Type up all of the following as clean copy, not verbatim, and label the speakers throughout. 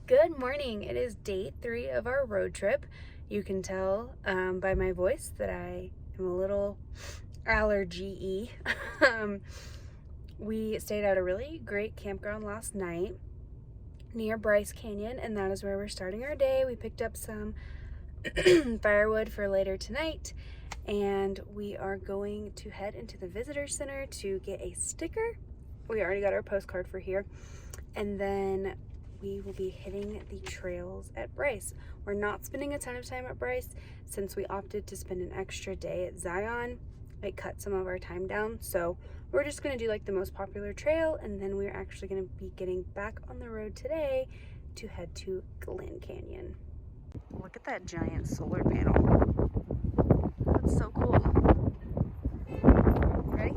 Speaker 1: Good morning. It is day 3 of our road trip. You can tell by my voice that I am a little allergy-y. We stayed at a really great campground last night near BRYCE Canyon, and that is where we're starting our day. We picked up some firewood for later tonight, and we are going to head into the visitor center to get a sticker. We already got our postcard for here, and then we will be hitting the trails at BRYCE. We're not spending a ton of time at BRYCE since we opted to spend an extra day at Zion. It cut some of our time down, so we're just going to do like the most popular trail, and then we're actually going to be getting back on the road today to head to Glen Canyon. Look at that giant solar panel. That's so cool. Ready?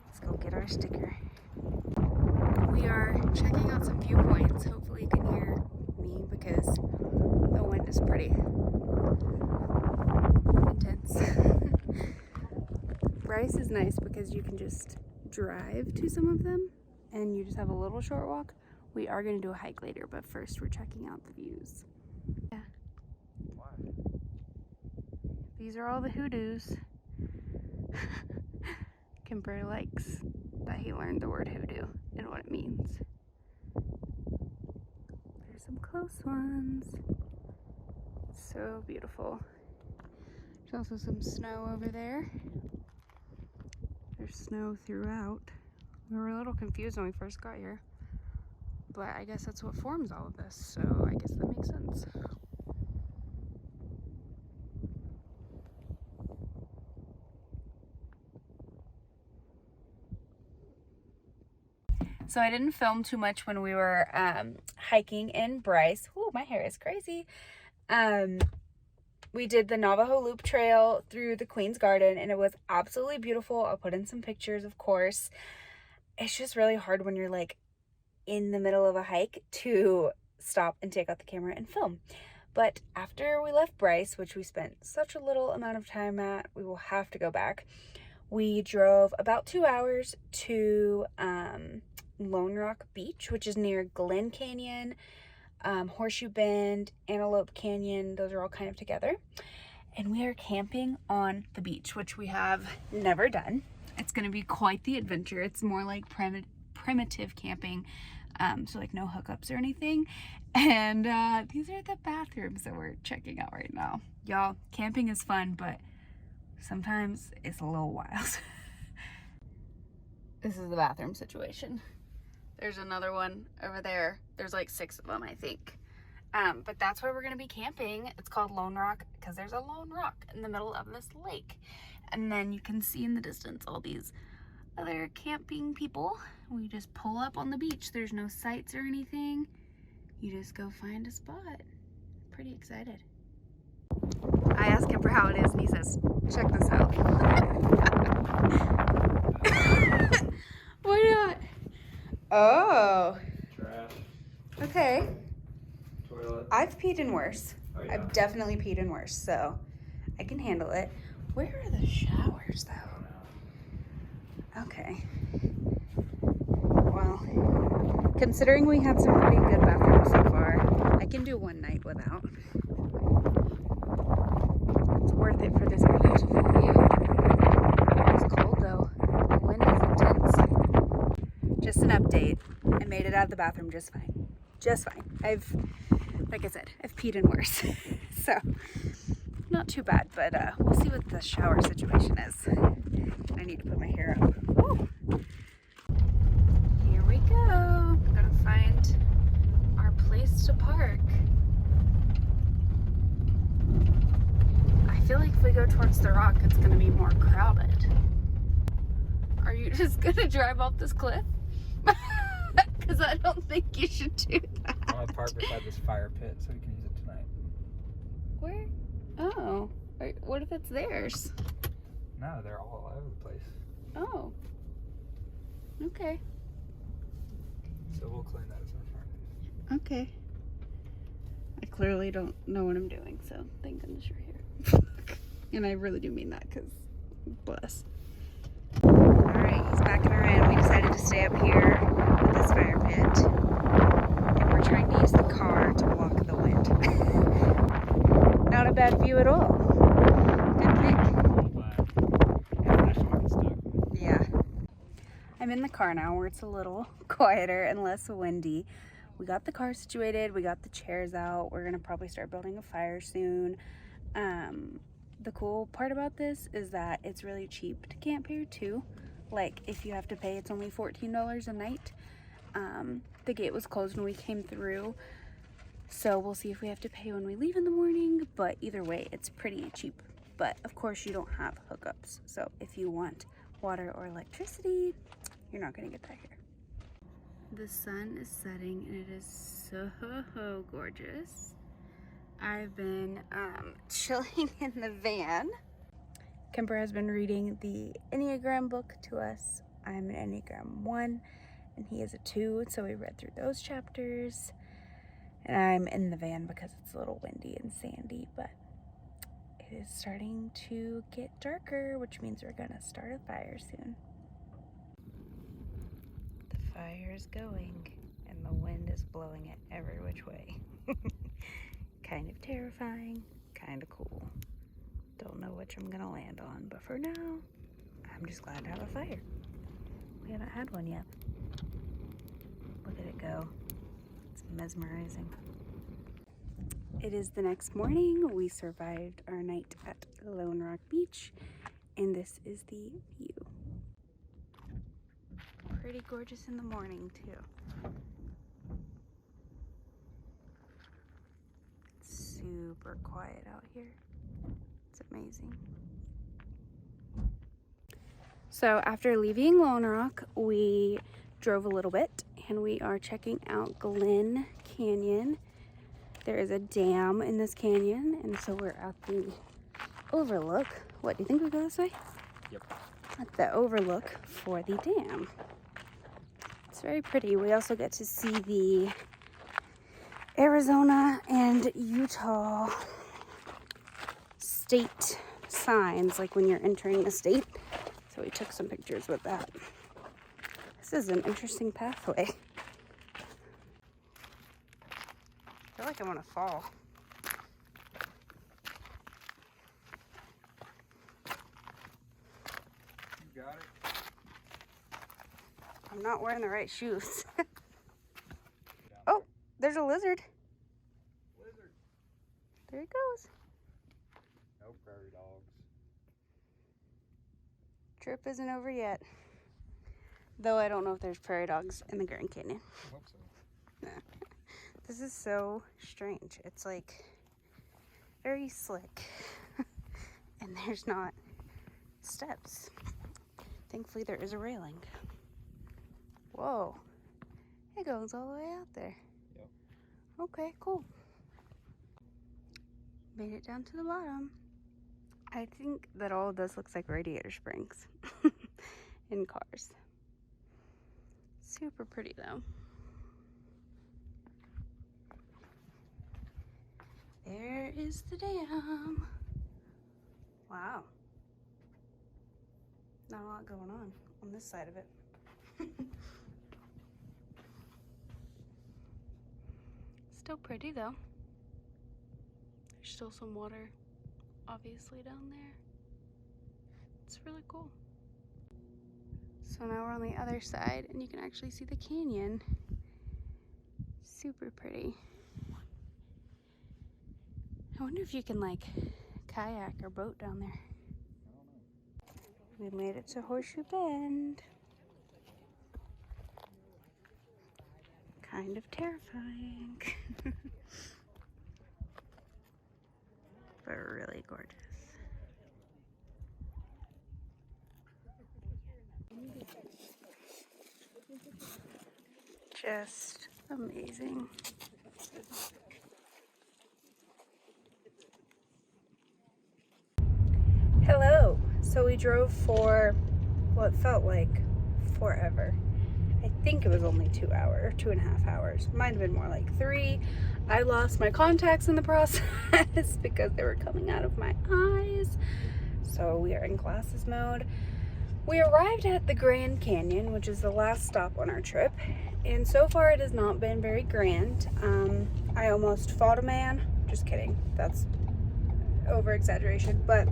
Speaker 1: Let's go get our sticker. We are checking out some viewpoints. Hopefully you can hear me because the wind is pretty intense. BRYCE is nice because you can just drive to some of them and you just have a little short walk. We are going to do a hike later, but first we're checking out the views. Yeah.
Speaker 2: Why?
Speaker 1: These are all the hoodoos. Kemper likes that he learned the word hoodoo and what it means. There's some close ones. So beautiful. There's also some snow over there. There's snow throughout. We were a little confused when we first got here, but I guess that's what forms all of this, so I guess that makes sense. So I didn't film too much when we were hiking in BRYCE. Ooh, my hair is crazy. We did the Navajo Loop Trail through the Queen's Garden, and it was absolutely beautiful. I'll put in some pictures, of course. It's just really hard when you're like in the middle of a hike to stop and take out the camera and film. But after we left BRYCE, which we spent such a little amount of time at, we will have to go back. We drove about 2 hours to Lone Rock Beach, which is near Glen Canyon, Horseshoe Bend, Antelope Canyon. Those are all kind of together. And we are camping on the beach, which we have never done. It's going to be quite the adventure. It's more like primitive camping, so like no hookups or anything. And these are the bathrooms that we're checking out right now. Y'all, camping is fun, but sometimes it's a little wild. This is the bathroom situation. There's another one over there. There's like 6 of them, I think. But that's where we're going to be camping. It's called Lone Rock because there's a lone rock in the middle of this lake. And then you can see in the distance all these other camping people. We just pull up on the beach. There's no sites or anything. You just go find a spot. Pretty excited. I asked him for how it is and he says, check this out. Why not? Oh.
Speaker 2: Trash.
Speaker 1: Okay.
Speaker 2: Toilet.
Speaker 1: I've peed in worse.
Speaker 2: Oh, yeah.
Speaker 1: I've definitely peed in worse, so I can handle it. Where are the showers, though? Okay. Well, considering we had some pretty good bathrooms so far, I can do one night without. It's worth it for this beautiful view. It's cold, though. The wind is intense. Just an update. I made it out of the bathroom just fine. Just fine. Like I said, I've peed in worse. So, not too bad, but we'll see what the shower situation is. I need to put my hair up. Woo. Here we go. I'm gonna find our place to park. I feel like if we go towards the rock, it's gonna be more crowded. Are you just gonna drive off this cliff? Because I don't think you should do that.
Speaker 2: I'm gonna park beside this fire pit so we can use it tonight.
Speaker 1: Where? Oh. What if it's theirs?
Speaker 2: No, they're all over the place.
Speaker 1: Oh. Okay.
Speaker 2: So we'll claim that as our fire pit.
Speaker 1: Okay. I clearly don't know what I'm doing, so thank goodness you're here. And I really do mean that, because bless. Alright, he's backing her in. We decided to stay up here with this fire pit. And we're trying to use bad view at all. Good pick. Yeah. I'm in the car now where it's a little quieter and less windy. We got the car situated, we got the chairs out. We're gonna probably start building a fire soon. The cool part about this is that it's really cheap to camp here too. Like if you have to pay, it's only $14 a night. The gate was closed when we came through, so we'll see if we have to pay when we leave in the morning, but either way it's pretty cheap. But of course you don't have hookups, so if you want water or electricity, you're not gonna get that here. The sun is setting and it is so gorgeous. I've been chilling in the van. Kemper has been reading the Enneagram book to us. I'm an Enneagram 1 and he is a 2, so we read through those chapters. And I'm in the van because it's a little windy and sandy, but it is starting to get darker, which means we're gonna start a fire soon. The fire is going and the wind is blowing it every which way. Kind of terrifying, kind of cool. Don't know which I'm gonna land on, but for now, I'm just glad to have a fire. We haven't had one yet. Look at it go. It's mesmerizing. It is the next morning. We survived our night at Lone Rock Beach, and this is the view. Pretty gorgeous in the morning too. It's super quiet out here. It's amazing. So after leaving Lone Rock, we drove a little bit and we are checking out Glen Canyon. There is a dam in this canyon, and so we're at the overlook. What, do you think we go this way?
Speaker 2: Yep.
Speaker 1: At the overlook for the dam. It's very pretty. We also get to see the Arizona and Utah state signs, like when you're entering the state. So we took some pictures with that. This is an interesting pathway. I feel like I'm gonna fall.
Speaker 2: You got it.
Speaker 1: I'm not wearing the right shoes. Oh, there's a lizard.
Speaker 2: Lizard.
Speaker 1: There he goes.
Speaker 2: No prairie dogs.
Speaker 1: Trip isn't over yet. Though I don't know if there's prairie dogs in the Grand Canyon.
Speaker 2: I hope so.
Speaker 1: This is so strange. It's like very slick. And there's not steps. Thankfully there is a railing. Whoa. It goes all the way out there.
Speaker 2: Yep.
Speaker 1: Okay, cool. Made it down to the bottom. I think that all of this looks like radiator springs in cars. Super pretty though. There is the dam. Wow. Not a lot going on this side of it. Still pretty though. There's still some water obviously down there. It's really cool. So now we're on the other side and you can actually see the canyon. Super pretty. I wonder if you can like kayak or boat down there. We made it to Horseshoe Bend. Kind of terrifying. But really gorgeous. Just amazing. Hello. So we drove for what felt like forever. I think it was only 2 hours, 2.5 hours. Might have been more like 3. I lost my contacts in the process because they were coming out of my eyes. So we are in glasses mode. We arrived at the Grand Canyon, which is the last stop on our trip. And so far it has not been very grand. I almost fought a man. Just kidding. That's over exaggeration, but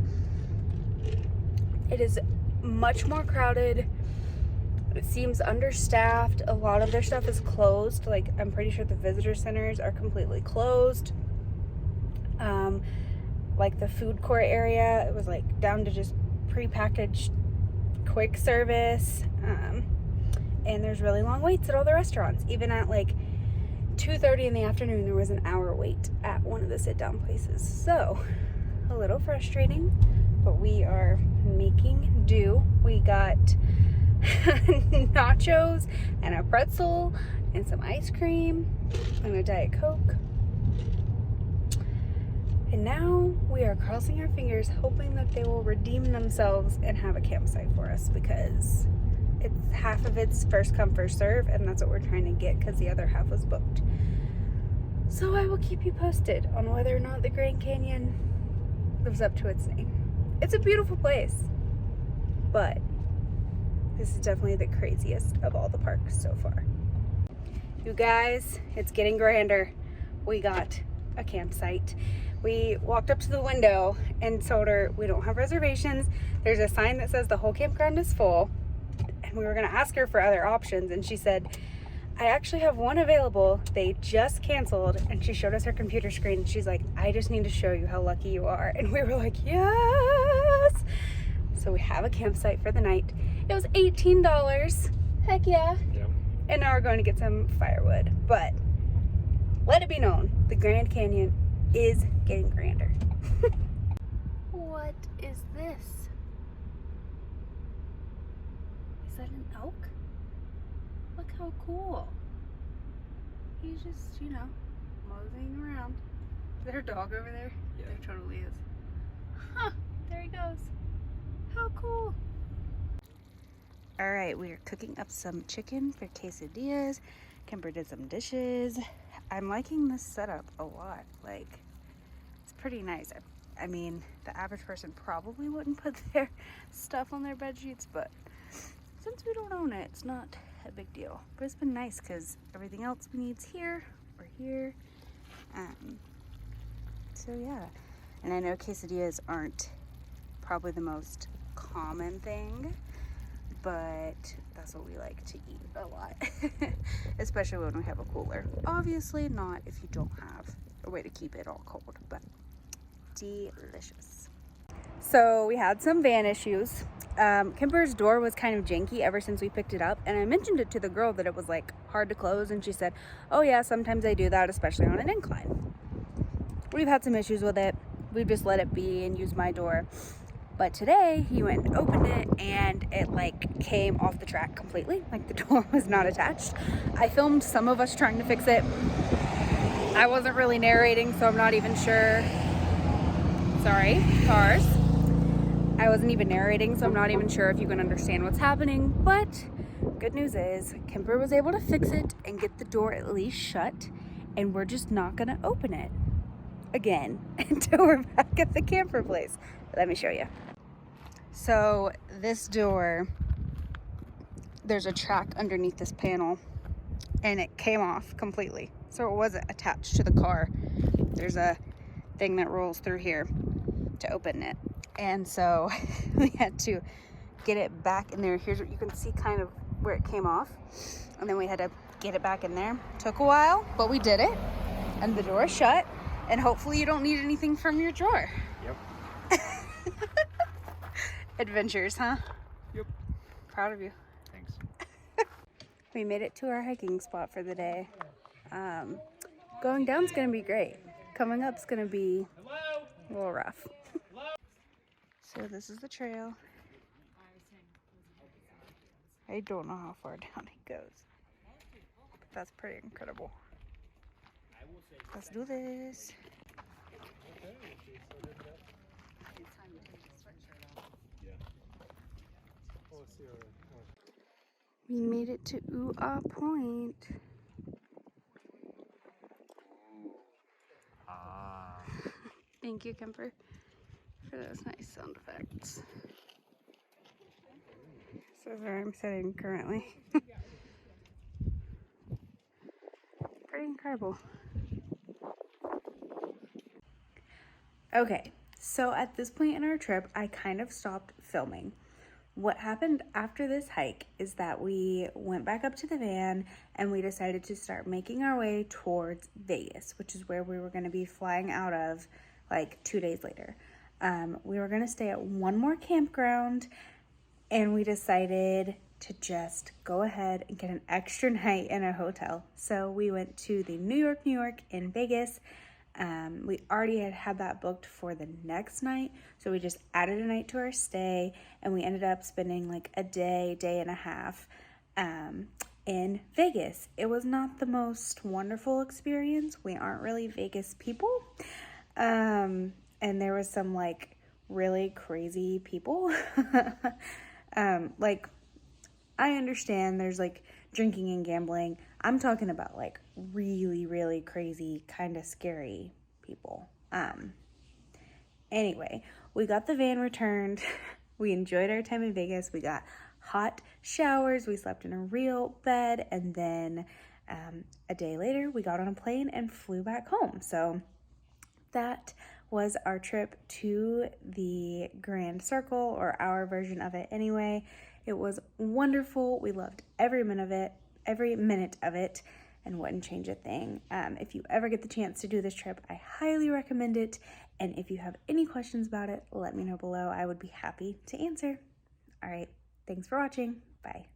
Speaker 1: it is much more crowded. It seems understaffed. A lot of their stuff is closed. Like, I'm pretty sure the visitor centers are completely closed. Like the food court area, it was like down to just prepackaged quick service. And there's really long waits at all the restaurants. Even at like 2:30 in the afternoon, there was an hour wait at one of the sit-down places. So, a little frustrating, but we are making do. We got nachos and a pretzel and some ice cream and a Diet Coke. And now we are crossing our fingers, hoping that they will redeem themselves and have a campsite for us, because it's half of it's first come, first serve, and that's what we're trying to get because the other half was booked. So I will keep you posted on whether or not the Grand Canyon lives up to its name. It's a beautiful place, but this is definitely the craziest of all the parks so far. You guys, it's getting grander. We got a campsite. We walked up to the window and told her we don't have reservations. There's a sign that says the whole campground is full. And we were gonna ask her for other options, and she said, I actually have one available. They just canceled. And she showed us her computer screen, and she's like, I just need to show you how lucky you are. And we were like, yes! So we have a campsite for the night. It was $18. Heck yeah.
Speaker 2: Yep.
Speaker 1: And now we're going to get some firewood. But let it be known, the Grand Canyon is getting grander. What is this? Is that an elk? Look how cool. He's just, you know, moseying around. Is there a dog over there?
Speaker 2: Yeah.
Speaker 1: There totally is. Huh, there he goes. How cool. All right, we are cooking up some chicken for quesadillas. Kimber did some dishes. I'm liking this setup a lot. Like, it's pretty nice. I mean, the average person probably wouldn't put their stuff on their bed sheets, but since we don't own it, it's not a big deal. But it's been nice because everything else we need's here or here. So yeah, and I know quesadillas aren't probably the most common thing, but that's what we like to eat a lot, especially when we have a cooler. Obviously not if you don't have a way to keep it all cold, but delicious. So we had some van issues. Kimber's door was kind of janky ever since we picked it up, and I mentioned it to the girl that it was like hard to close, and she said, oh yeah, sometimes I do that, especially on an incline. We've had some issues with it. We've just let it be and used my door. But today he went and opened it, and it like came off the track completely. Like the door was not attached. I filmed some of us trying to fix it. I wasn't really narrating, so I'm not even sure. Sorry, cars. I wasn't even narrating, so I'm not even sure if you can understand what's happening. But good news is Kimber was able to fix it and get the door at least shut, and we're just not gonna open it again until we're back at the camper place. Let me show you. So this door, there's a track underneath this panel, and it came off completely. So it wasn't attached to the car. There's a thing that rolls through here to open it. And so we had to get it back in there. Here's what you can see kind of where it came off. And then we had to get it back in there. Took a while, but we did it. And the door is shut. And hopefully you don't need anything from your drawer.
Speaker 2: Yep.
Speaker 1: Adventures, huh?
Speaker 2: Yep.
Speaker 1: Proud of you.
Speaker 2: Thanks.
Speaker 1: We made it to our hiking spot for the day. Going down's gonna be great. Coming up's gonna be a little rough. So this is the trail. I don't know how far down it goes, but that's pretty incredible. Let's do this. We made it to Ooh-Ah Point. Thank you, Kemper, for those nice sound effects. So is where I'm sitting currently. Pretty incredible. Okay, So at this point in our trip, I kind of stopped filming. What happened after this hike is that we went back up to the van and we decided to start making our way towards Vegas, which is where we were going to be flying out of like 2 days later. We were going to stay at one more campground, and we decided to just go ahead and get an extra night in a hotel. So we went to the New York in Vegas. We already had that booked for the next night, so we just added a night to our stay, and we ended up spending like a day and a half in Vegas. It was not the most wonderful experience. We aren't really Vegas people, and there was some like really crazy people. Like, I understand there's like drinking and gambling. I'm talking about like really crazy, kind of scary people. Anyway, we got the van returned. We enjoyed our time in Vegas. We got hot showers. We slept in a real bed. And then a day later, we got on a plane and flew back home. So that was our trip to the Grand Circle, or our version of it anyway. It was wonderful. We loved every minute of it, and wouldn't change a thing. If you ever get the chance to do this trip, I highly recommend it. And if you have any questions about it, let me know below. I would be happy to answer. All right, thanks for watching. Bye.